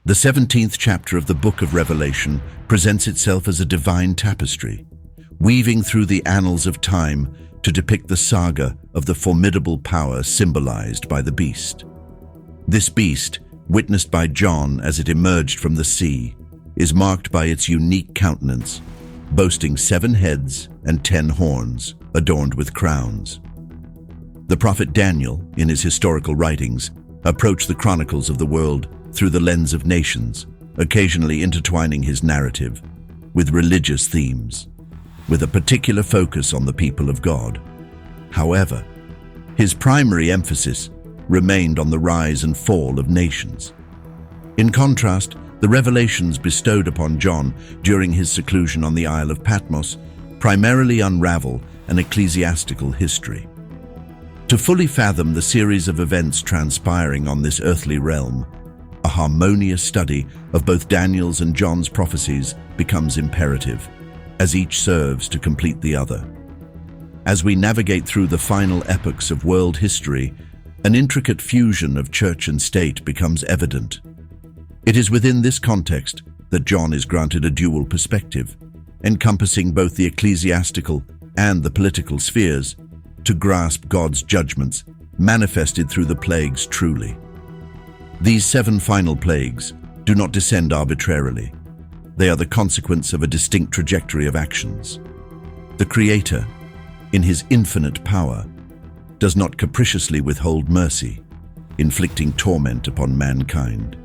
The 17th chapter of the Book of Revelation presents itself as a divine tapestry, weaving through the annals of time to depict the saga of the formidable power symbolized by the beast. This beast, witnessed by John as it emerged from the sea, is marked by its unique countenance, boasting 7 heads and 10 horns, adorned with crowns. The prophet Daniel, in his historical writings, approached the chronicles of the world through the lens of nations, occasionally intertwining his narrative with religious themes, with a particular focus on the people of God. However, his primary emphasis remained on the rise and fall of nations. In contrast, the revelations bestowed upon John during his seclusion on the Isle of Patmos primarily unravel an ecclesiastical history. To fully fathom the series of events transpiring on this earthly realm, a harmonious study of both Daniel's and John's prophecies becomes imperative, as each serves to complete the other. As we navigate through the final epochs of world history, an intricate fusion of church and state becomes evident. It is within this context that John is granted a dual perspective, encompassing both the ecclesiastical and the political spheres, to grasp God's judgments manifested through the plagues truly. These 7 final plagues do not descend arbitrarily. They are the consequence of a distinct trajectory of actions. The Creator, in his infinite power, does not capriciously withhold mercy, inflicting torment upon mankind.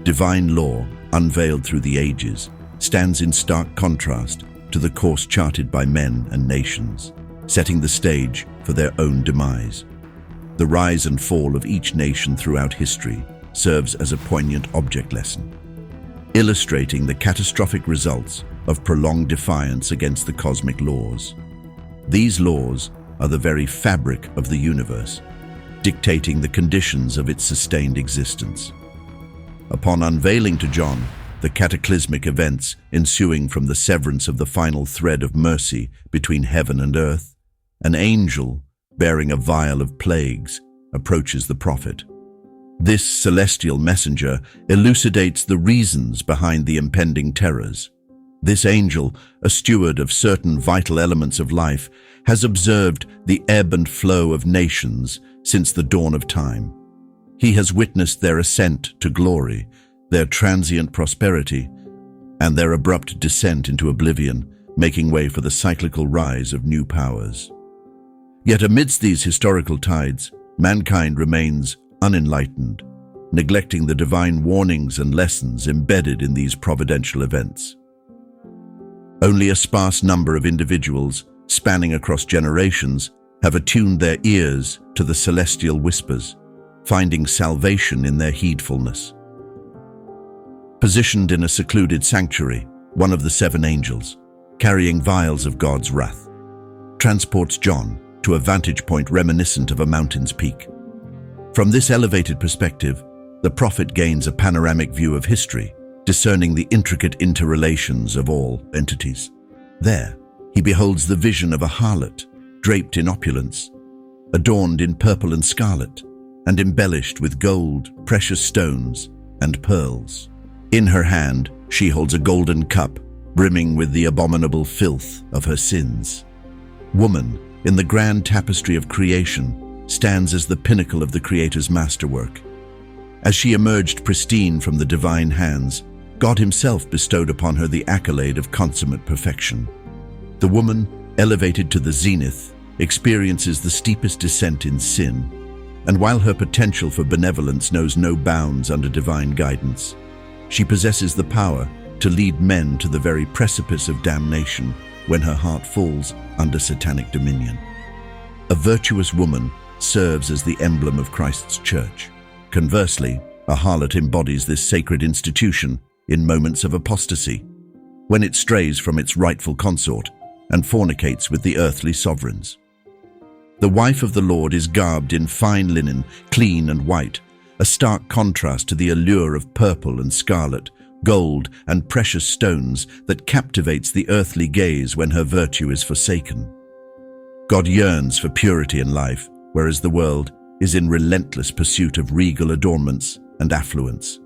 Divine law, unveiled through the ages, stands in stark contrast to the course charted by men and nations, setting the stage for their own demise. The rise and fall of each nation throughout history serves as a poignant object lesson, illustrating the catastrophic results of prolonged defiance against the cosmic laws. These laws are the very fabric of the universe, dictating the conditions of its sustained existence. Upon unveiling to John the cataclysmic events ensuing from the severance of the final thread of mercy between heaven and earth, an angel bearing a vial of plagues approaches the prophet. This celestial messenger elucidates the reasons behind the impending terrors. This angel, a steward of certain vital elements of life, has observed the ebb and flow of nations since the dawn of time. He has witnessed their ascent to glory, their transient prosperity, and their abrupt descent into oblivion, making way for the cyclical rise of new powers. Yet amidst these historical tides, mankind remains unenlightened, neglecting the divine warnings and lessons embedded in these providential events. Only a sparse number of individuals, spanning across generations, have attuned their ears to the celestial whispers, finding salvation in their heedfulness. Positioned in a secluded sanctuary, one of the 7 angels, carrying vials of God's wrath, transports John to a vantage point reminiscent of a mountain's peak. From this elevated perspective, the prophet gains a panoramic view of history, discerning the intricate interrelations of all entities. There, he beholds the vision of a harlot, draped in opulence, adorned in purple and scarlet, and embellished with gold, precious stones, and pearls. In her hand, she holds a golden cup, brimming with the abominable filth of her sins. Woman, in the grand tapestry of creation, stands as the pinnacle of the Creator's masterwork. As she emerged pristine from the divine hands, God himself bestowed upon her the accolade of consummate perfection. The woman, elevated to the zenith, experiences the steepest descent in sin, and while her potential for benevolence knows no bounds under divine guidance, she possesses the power to lead men to the very precipice of damnation when her heart falls under satanic dominion. A virtuous woman serves as the emblem of Christ's church. Conversely, a harlot embodies this sacred institution in moments of apostasy, when it strays from its rightful consort and fornicates with the earthly sovereigns. The wife of the Lord is garbed in fine linen, clean and white, a stark contrast to the allure of purple and scarlet, gold and precious stones that captivates the earthly gaze when her virtue is forsaken. God yearns for purity in life, whereas the world is in relentless pursuit of regal adornments and affluence.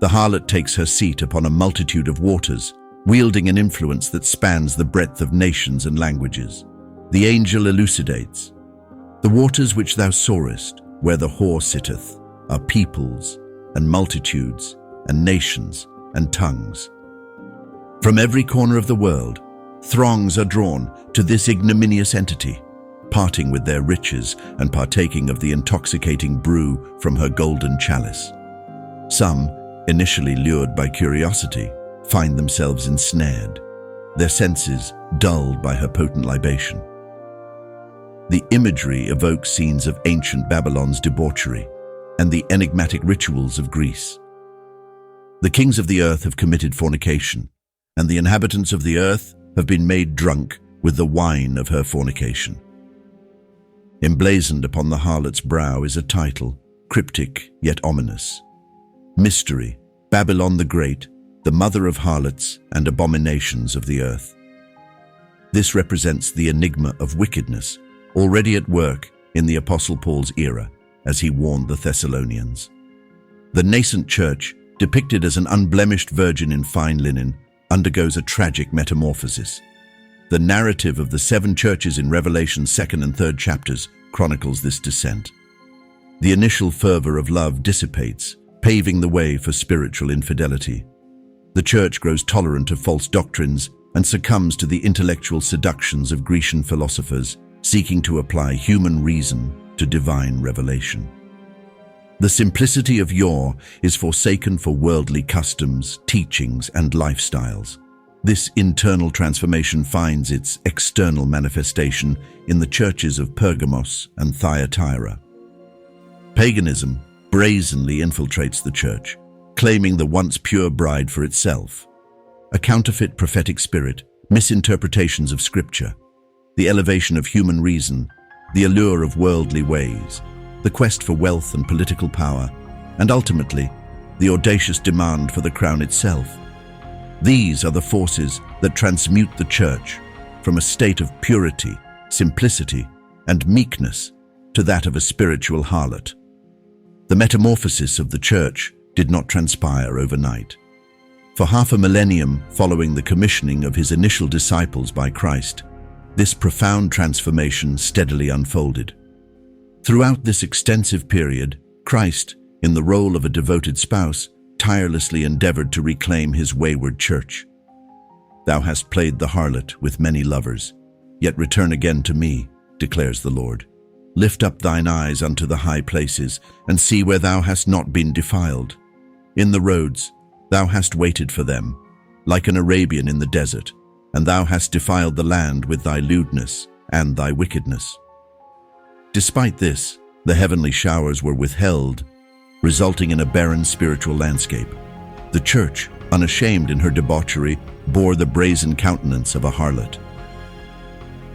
The harlot takes her seat upon a multitude of waters, wielding an influence that spans the breadth of nations and languages. The angel elucidates, "The waters which thou sawest, where the whore sitteth, are peoples and multitudes and nations and tongues." From every corner of the world, throngs are drawn to this ignominious entity, parting with their riches and partaking of the intoxicating brew from her golden chalice. Some, initially lured by curiosity, find themselves ensnared, their senses dulled by her potent libation. The imagery evokes scenes of ancient Babylon's debauchery and the enigmatic rituals of Greece. The kings of the earth have committed fornication, and the inhabitants of the earth have been made drunk with the wine of her fornication. Emblazoned upon the harlot's brow is a title, cryptic yet ominous. Mystery, Babylon the Great, the mother of harlots and abominations of the earth. This represents the enigma of wickedness, already at work in the Apostle Paul's era, as he warned the Thessalonians. The nascent church, depicted as an unblemished virgin in fine linen, undergoes a tragic metamorphosis. The narrative of the 7 churches in Revelation's 2nd and 3rd chapters chronicles this descent. The initial fervor of love dissipates, paving the way for spiritual infidelity. The church grows tolerant of false doctrines and succumbs to the intellectual seductions of Grecian philosophers seeking to apply human reason to divine revelation. The simplicity of yore is forsaken for worldly customs, teachings, and lifestyles. This internal transformation finds its external manifestation in the churches of Pergamos and Thyatira. Paganism brazenly infiltrates the church, claiming the once pure bride for itself. A counterfeit prophetic spirit, misinterpretations of scripture, the elevation of human reason, the allure of worldly ways, the quest for wealth and political power, and ultimately, the audacious demand for the crown itself. These are the forces that transmute the church from a state of purity, simplicity, and meekness to that of a spiritual harlot. The metamorphosis of the church did not transpire overnight. For half a millennium following the commissioning of his initial disciples by Christ, this profound transformation steadily unfolded. Throughout this extensive period, Christ, in the role of a devoted spouse, tirelessly endeavored to reclaim his wayward church. "Thou hast played the harlot with many lovers, yet return again to me, declares the Lord. Lift up thine eyes unto the high places, and see where thou hast not been defiled. In the roads thou hast waited for them, like an Arabian in the desert, and thou hast defiled the land with thy lewdness and thy wickedness." Despite this, the heavenly showers were withheld, resulting in a barren spiritual landscape. The church, unashamed in her debauchery, bore the brazen countenance of a harlot.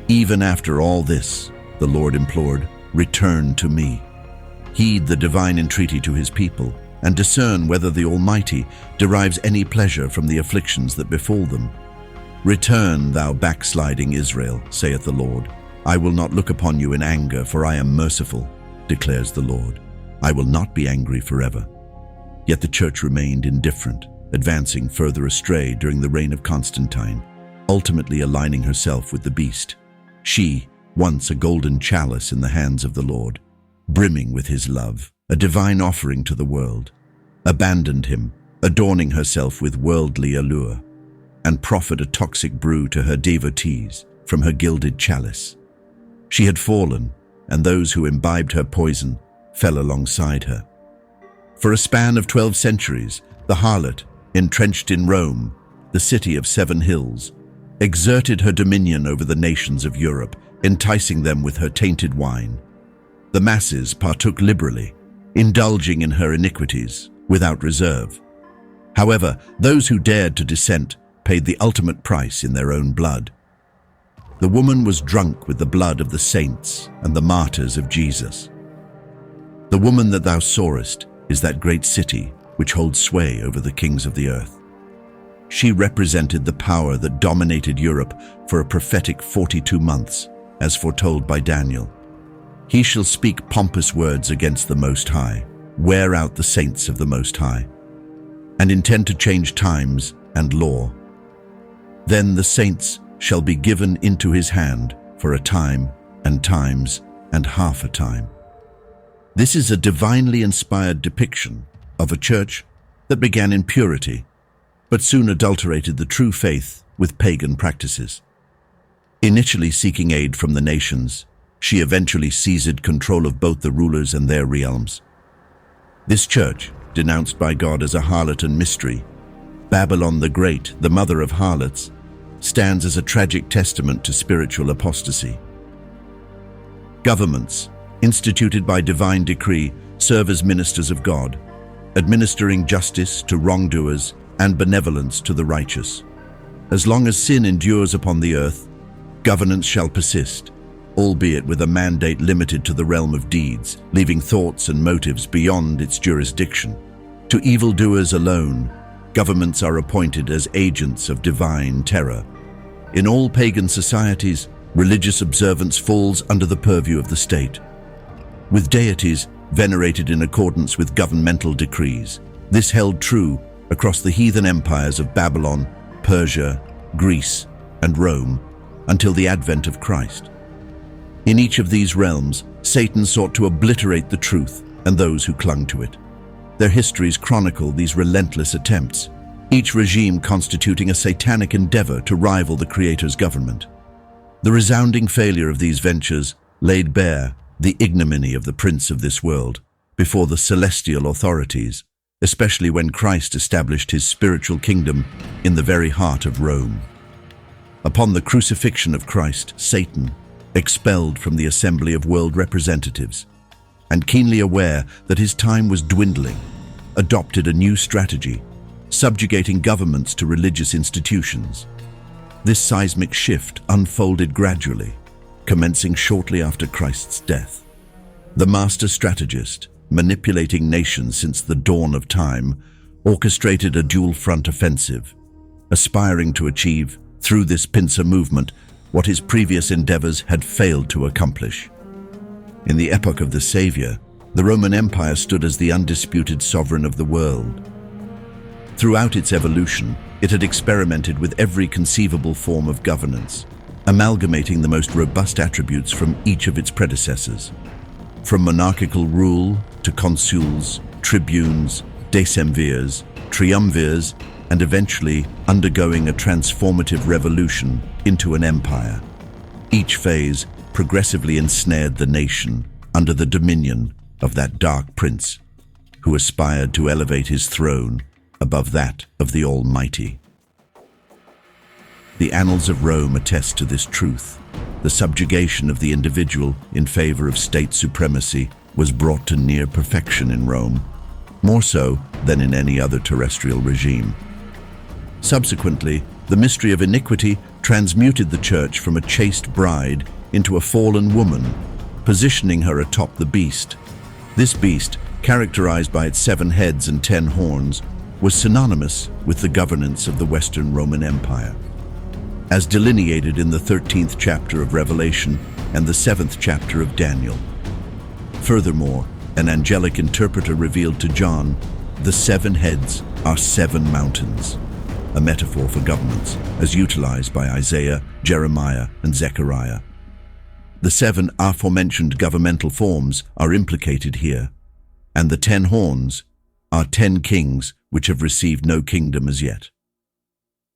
Even after all this, the Lord implored, "Return to me." Heed the divine entreaty to his people, and discern whether the Almighty derives any pleasure from the afflictions that befall them. "Return, thou backsliding Israel, saith the Lord. I will not look upon you in anger, for I am merciful, declares the Lord. I will not be angry forever." Yet the church remained indifferent, advancing further astray during the reign of Constantine, ultimately aligning herself with the beast. She, once a golden chalice in the hands of the Lord, brimming with his love, a divine offering to the world, abandoned him, adorning herself with worldly allure, and proffered a toxic brew to her devotees from her gilded chalice. She had fallen, and those who imbibed her poison fell alongside her. For a span of 12 centuries, the harlot, entrenched in Rome, the city of 7 hills, exerted her dominion over the nations of Europe, enticing them with her tainted wine. The masses partook liberally, indulging in her iniquities without reserve. However, those who dared to dissent paid the ultimate price in their own blood. The woman was drunk with the blood of the saints and the martyrs of Jesus. The woman that thou sawest is that great city which holds sway over the kings of the earth. She represented the power that dominated Europe for a prophetic 42 months, as foretold by Daniel. He shall speak pompous words against the Most High, wear out the saints of the Most High. and intend to change times and law. Then the saints shall be given into his hand for a time and times and half a time. This is a divinely inspired depiction of a church that began in purity, but soon adulterated the true faith with pagan practices. Initially seeking aid from the nations, she eventually seized control of both the rulers and their realms. This church, denounced by God as a harlot and mystery, Babylon the Great, the mother of harlots, stands as a tragic testament to spiritual apostasy. Governments, instituted by divine decree, serve as ministers of God, administering justice to wrongdoers and benevolence to the righteous. As long as sin endures upon the earth, governance shall persist, albeit with a mandate limited to the realm of deeds, leaving thoughts and motives beyond its jurisdiction. To evildoers alone, governments are appointed as agents of divine terror. In all pagan societies, religious observance falls under the purview of the state, with deities venerated in accordance with governmental decrees. This held true across the heathen empires of Babylon, Persia, Greece, and Rome until the advent of Christ. In each of these realms, Satan sought to obliterate the truth and those who clung to it. Their histories chronicle these relentless attempts, each regime constituting a satanic endeavor to rival the Creator's government. The resounding failure of these ventures laid bare the ignominy of the prince of this world before the celestial authorities, especially when Christ established his spiritual kingdom in the very heart of Rome. Upon the crucifixion of Christ, Satan, expelled from the assembly of world representatives, and keenly aware that his time was dwindling, adopted a new strategy, subjugating governments to religious institutions. This seismic shift unfolded gradually, commencing shortly after Christ's death. The master strategist, manipulating nations since the dawn of time, orchestrated a dual-front offensive, aspiring to achieve, through this pincer movement, what his previous endeavors had failed to accomplish. In the epoch of the Savior, the Roman Empire stood as the undisputed sovereign of the world. Throughout its evolution, it had experimented with every conceivable form of governance, amalgamating the most robust attributes from each of its predecessors. From monarchical rule to consuls, tribunes, decemvirs, triumvirs, and eventually undergoing a transformative revolution into an empire. Each phase progressively ensnared the nation under the dominion of that dark prince who aspired to elevate his throne above that of the Almighty. The annals of Rome attest to this truth. The subjugation of the individual in favor of state supremacy was brought to near perfection in Rome, more so than in any other terrestrial regime. Subsequently, the mystery of iniquity transmuted the church from a chaste bride into a fallen woman, positioning her atop the beast. This beast, characterized by its 7 heads and 10 horns, was synonymous with the governance of the Western Roman Empire, as delineated in the 13th chapter of Revelation and the 7th chapter of Daniel. Furthermore, an angelic interpreter revealed to John, the 7 heads are 7 mountains, a metaphor for governments, as utilized by Isaiah, Jeremiah, and Zechariah. The 7 aforementioned governmental forms are implicated here, and the 10 horns are 10 kings which have received no kingdom as yet.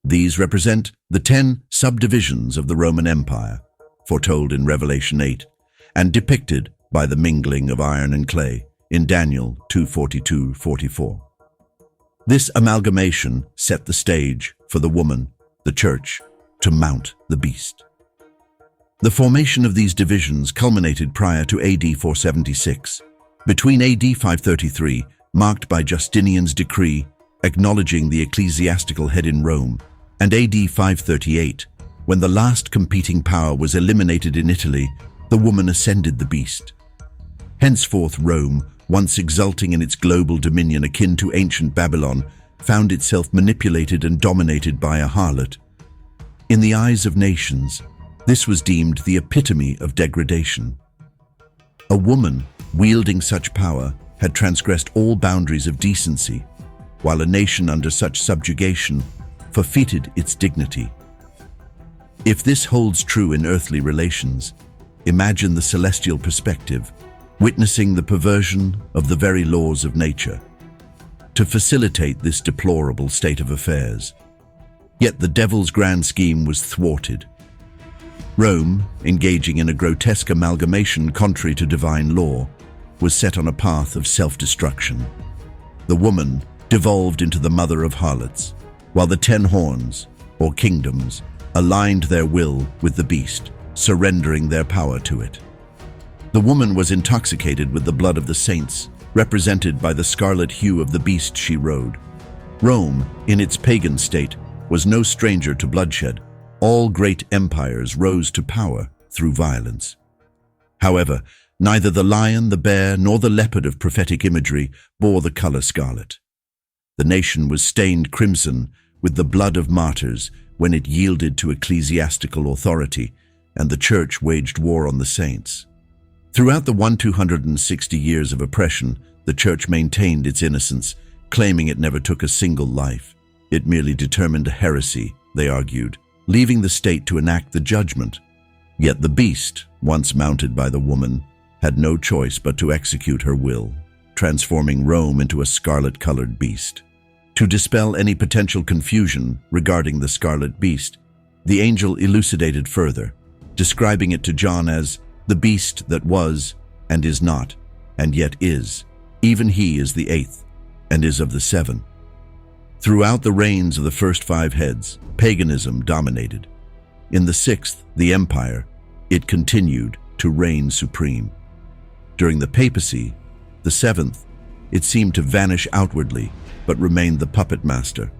These represent the 10 subdivisions of the Roman Empire, foretold in Revelation 8, and depicted by the mingling of iron and clay in Daniel 2:42-44. This amalgamation set the stage for the woman, the church, to mount the beast. The formation of these divisions culminated prior to AD 476, between AD 533, marked by Justinian's decree acknowledging the ecclesiastical head in Rome, and AD 538, when the last competing power was eliminated in Italy, the woman ascended the beast. Henceforth Rome, once exulting in its global dominion akin to ancient Babylon, found itself manipulated and dominated by a harlot. In the eyes of nations, this was deemed the epitome of degradation. A woman wielding such power had transgressed all boundaries of decency, while a nation under such subjugation forfeited its dignity. If this holds true in earthly relations, imagine the celestial perspective, witnessing the perversion of the very laws of nature to facilitate this deplorable state of affairs. Yet the devil's grand scheme was thwarted. Rome, engaging in a grotesque amalgamation contrary to divine law, was set on a path of self-destruction. The woman devolved into the mother of harlots, while the 10 horns, or kingdoms, aligned their will with the beast, surrendering their power to it. The woman was intoxicated with the blood of the saints, represented by the scarlet hue of the beast she rode. Rome, in its pagan state, was no stranger to bloodshed. All great empires rose to power through violence. However, neither the lion, the bear, nor the leopard of prophetic imagery bore the color scarlet. The nation was stained crimson with the blood of martyrs when it yielded to ecclesiastical authority, and the church waged war on the saints. Throughout the 260 years of oppression, the church maintained its innocence, claiming it never took a single life. It merely determined a heresy, they argued, leaving the state to enact the judgment. Yet the beast, once mounted by the woman, had no choice but to execute her will, transforming Rome into a scarlet-colored beast. To dispel any potential confusion regarding the scarlet beast, the angel elucidated further, describing it to John as the beast that was and is not, and yet is. Even he is the 8th, and is of the 7. Throughout the reigns of the first 5 heads, paganism dominated. In the 6th, the empire, it continued to reign supreme. During the papacy, the 7th, it seemed to vanish outwardly, but remained the puppet master.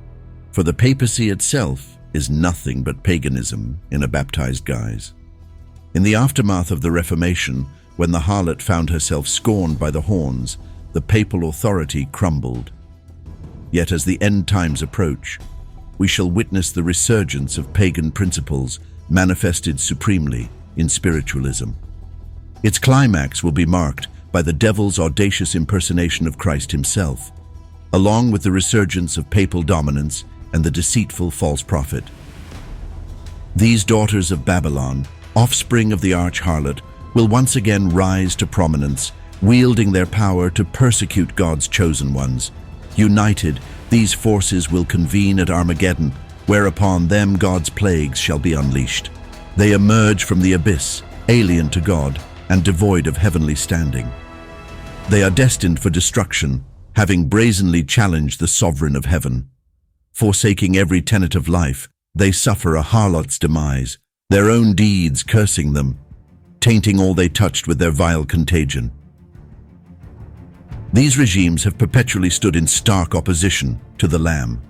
For the papacy itself is nothing but paganism in a baptized guise. In the aftermath of the Reformation, when the harlot found herself scorned by the horns, the papal authority crumbled. Yet as the end times approach, we shall witness the resurgence of pagan principles manifested supremely in spiritualism. Its climax will be marked by the devil's audacious impersonation of Christ himself, along with the resurgence of papal dominance and the deceitful false prophet. These daughters of Babylon, offspring of the arch-harlot, will once again rise to prominence, wielding their power to persecute God's chosen ones. United, these forces will convene at Armageddon, where upon them God's plagues shall be unleashed. They emerge from the abyss, alien to God and devoid of heavenly standing. They are destined for destruction, having brazenly challenged the sovereign of heaven. Forsaking every tenet of life, they suffer a harlot's demise, their own deeds cursing them, tainting all they touched with their vile contagion. These regimes have perpetually stood in stark opposition to the Lamb.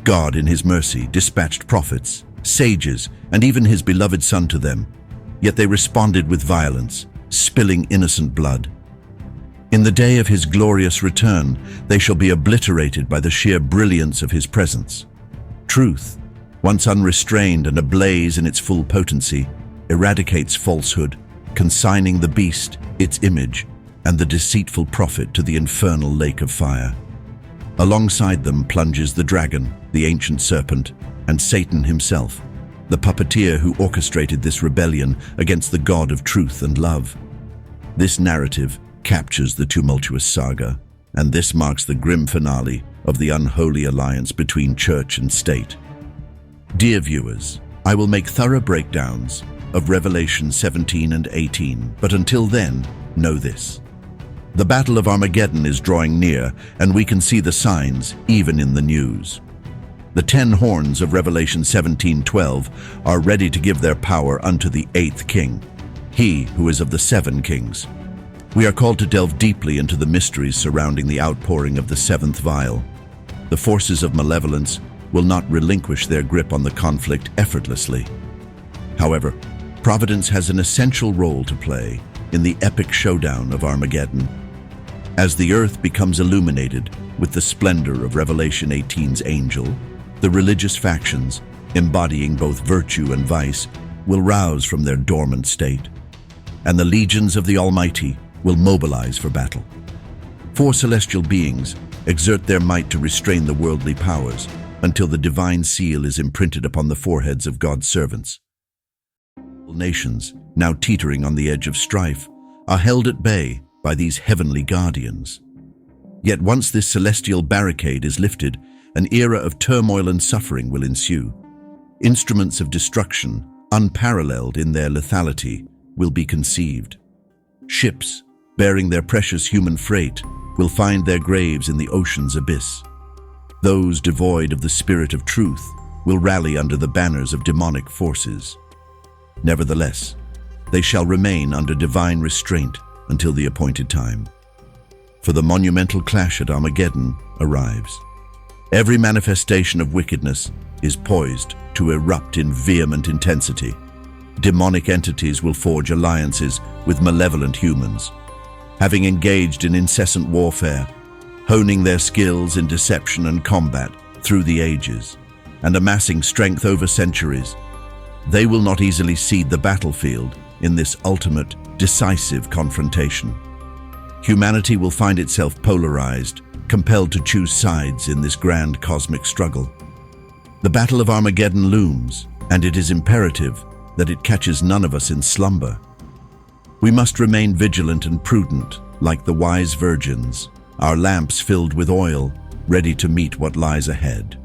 God, in his mercy, dispatched prophets, sages, and even his beloved Son to them, yet they responded with violence, spilling innocent blood. In the day of his glorious return, they shall be obliterated by the sheer brilliance of his presence. Truth, once unrestrained and ablaze in its full potency, eradicates falsehood, consigning the beast, its image, and the deceitful prophet to the infernal lake of fire. Alongside them plunges the dragon, the ancient serpent, and Satan himself, the puppeteer who orchestrated this rebellion against the God of truth and love. This narrative captures the tumultuous saga, and this marks the grim finale of the unholy alliance between church and state. Dear viewers, I will make thorough breakdowns of Revelation 17 and 18, but until then, know this. The Battle of Armageddon is drawing near, and we can see the signs even in the news. The 10 horns of Revelation 17:12 are ready to give their power unto the 8th king, he who is of the 7 kings. We are called to delve deeply into the mysteries surrounding the outpouring of the 7th vial. The forces of malevolence will not relinquish their grip on the conflict effortlessly. However, Providence has an essential role to play in the epic showdown of Armageddon. As the earth becomes illuminated with the splendor of Revelation 18's angel, the religious factions, embodying both virtue and vice, will rouse from their dormant state, and the legions of the Almighty will mobilize for battle. 4 celestial beings, exert their might to restrain the worldly powers until the divine seal is imprinted upon the foreheads of God's servants. Nations, now teetering on the edge of strife, are held at bay by these heavenly guardians. Yet once this celestial barricade is lifted, an era of turmoil and suffering will ensue. Instruments of destruction, unparalleled in their lethality, will be conceived. Ships, bearing their precious human freight, will find their graves in the ocean's abyss. Those devoid of the spirit of truth will rally under the banners of demonic forces. Nevertheless, they shall remain under divine restraint until the appointed time. For the monumental clash at Armageddon arrives. Every manifestation of wickedness is poised to erupt in vehement intensity. Demonic entities will forge alliances with malevolent humans, having engaged in incessant warfare, honing their skills in deception and combat through the ages, and amassing strength over centuries. They will not easily cede the battlefield in this ultimate, decisive confrontation. Humanity will find itself polarized, compelled to choose sides in this grand cosmic struggle. The Battle of Armageddon looms, and it is imperative that it catches none of us in slumber. We must remain vigilant and prudent, like the wise virgins, our lamps filled with oil, ready to meet what lies ahead.